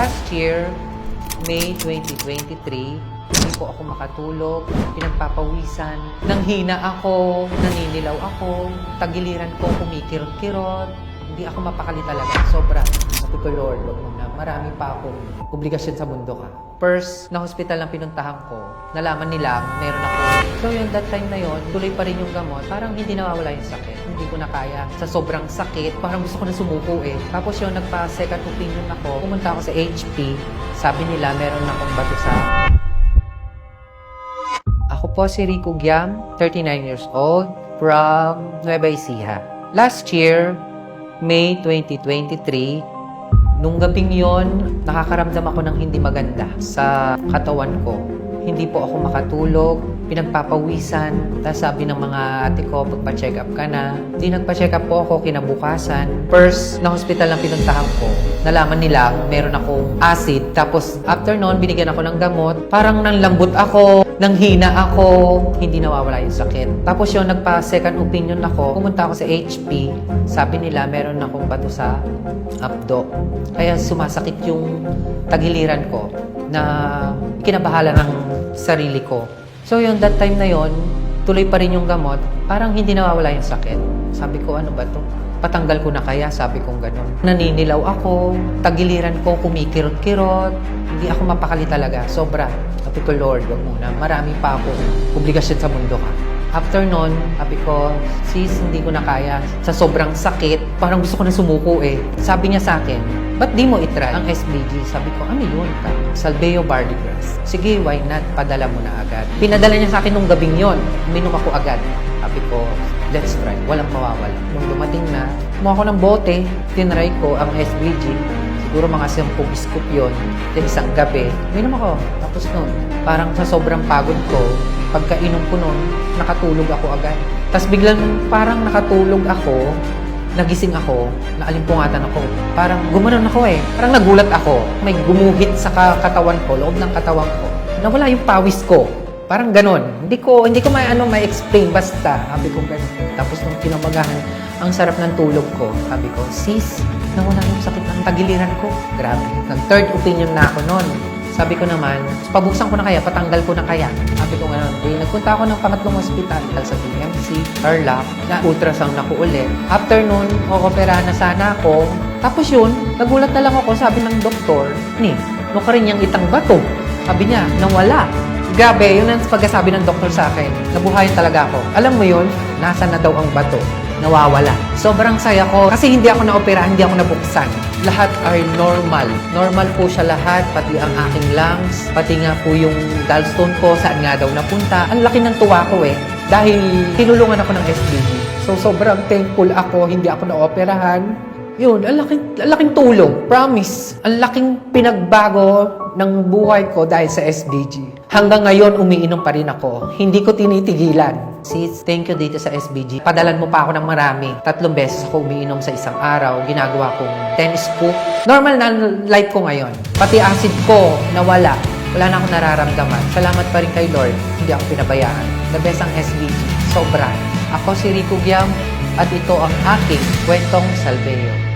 Last year, May 2023, hindi po ako makatulog, pinagpapawisan, nanghina ako, naninilaw ako, tagiliran ko kumikirot-kirot, hindi ako mapakali talaga, sobra. Sabi ko, Lord, wag mo na, marami pa akong obligasyon sa mundo ka. First na hospital ang pinuntahan ko, nalaman nila meron ako. So yung that time na yon, tuloy pa rin yung gamot, parang hindi nawawala yung sakit. Hindi ko na kaya. Sa sobrang sakit, parang gusto ko na sumuko eh. Tapos yung nagpa-second opinion ako, pumunta ako sa HP, sabi nila meron akong bato sa... Ako po si Rico Giam, 39 years old, from Nueva Ecija. Last year, May 2023, nung gabing yon, nakakaramdam ako ng hindi maganda sa katawan ko. Hindi po ako makatulog, pinagpapawisan. Tapos sabi ng mga ate ko, magpa-check up ka na. Hindi nagpa-check up po ako kinabukasan. First na hospital ang pinuntahan ko, nalaman nila meron akong acid. Tapos after noon, binigyan ako ng gamot. Parang nanlambot ako, nanghina ako, hindi nawawala yung sakit. Tapos yung nagpa-second opinion ako, pumunta ako sa HP. Sabi nila meron akong bato sa abdo. Kaya sumasakit yung tagiliran ko na kinabahala ng sarili ko. So yung that time na yon, tuloy pa rin yung gamot, parang hindi nawawala yung sakit. Sabi ko, ano ba to? Patanggal ko na kaya, sabi kong gano'n. Naninilaw ako, tagiliran ko kumikirot-kirot, hindi ako mapakali talaga, sobra. Sabi ko, Lord, wag muna, marami pa ako obligasyon sa mundo ka. After nun, sabi ko, sis, hindi ko na kaya. Sa sobrang sakit, parang gusto ko na sumuko eh. Sabi niya sa akin, ba't di mo itry ang SBG? Sabi ko, ano yun? Salveo Bardigras. Sige, why not? Padala mo na agad. Pinadala niya sa akin nung gabing yon. Uminom ako agad. Sabi ko, let's try. Walang mawawala. Nung dumating na, kumuha ko ng bote, tinry ko ang SBG. Siguro mga 10 scoop yun. Then isang gabi, uminom ako. Tapos nun, parang sa sobrang pagod ko, pagkainom ko nun, nakatulog ako agad. Tapos biglang parang nakatulog ako, nagising ako, naalimpungatan ako. Parang gumanon ako eh. Parang nagulat ako. May gumuhit sa katawan ko, loob ng katawan ko. Nawala yung pawis ko. Parang ganon. Hindi ko may explain basta. Sabi ko ganon. Tapos nung kinamagahan, ang sarap ng tulog ko. Sabi ko, sis, nawala yung sakit ng tagiliran ko. Grabe. Nag-third opinion na ako noon. Sabi ko naman, pabuksan ko na kaya, patanggal ko na kaya. Sabi ko gano'n. Nagpunta ako ng pangatlong hospital sa BMC, Tarlac, na ultrasound ako ulit. After nun, operahan na sana ako. Tapos yun, nagulat na lang ako, sabi ng doktor, no ka rin yung itang bato. Sabi niya, nawala. Grabe, yun ang pagkasabi ng doktor sa akin. Nabuhayan talaga ako. Alam mo yun, nasa na daw ang bato. Nawawala. Sobrang saya ko kasi hindi ako na-operahan, hindi ako nabuksan. Lahat ay normal. Normal po siya lahat, pati ang aking lungs, pati nga po yung gallstone ko, saan nga daw napunta. Ang laki ng tuwa ko eh, dahil tinulungan ako ng SBG. So sobrang thankful ako, hindi ako na-operahan. Yun, ang laking tulong. Promise. Ang laking pinagbago ng buhay ko dahil sa SBG. Hanggang ngayon, umiinom pa rin ako. Hindi ko tinitigilan. Sis, thank you dito sa SBG. Padalan mo pa ako ng marami. 3 beses ako umiinom sa isang araw. Ginagawa kong 10 scoop. Normal na life ko ngayon. Pati acid ko, nawala. Wala na akong nararamdaman. Salamat pa rin kay Lord. Hindi ako pinabayaan. The best ang SBG. Sobra. Ako si Rico Giam at ito ang aking kwentong Salveo.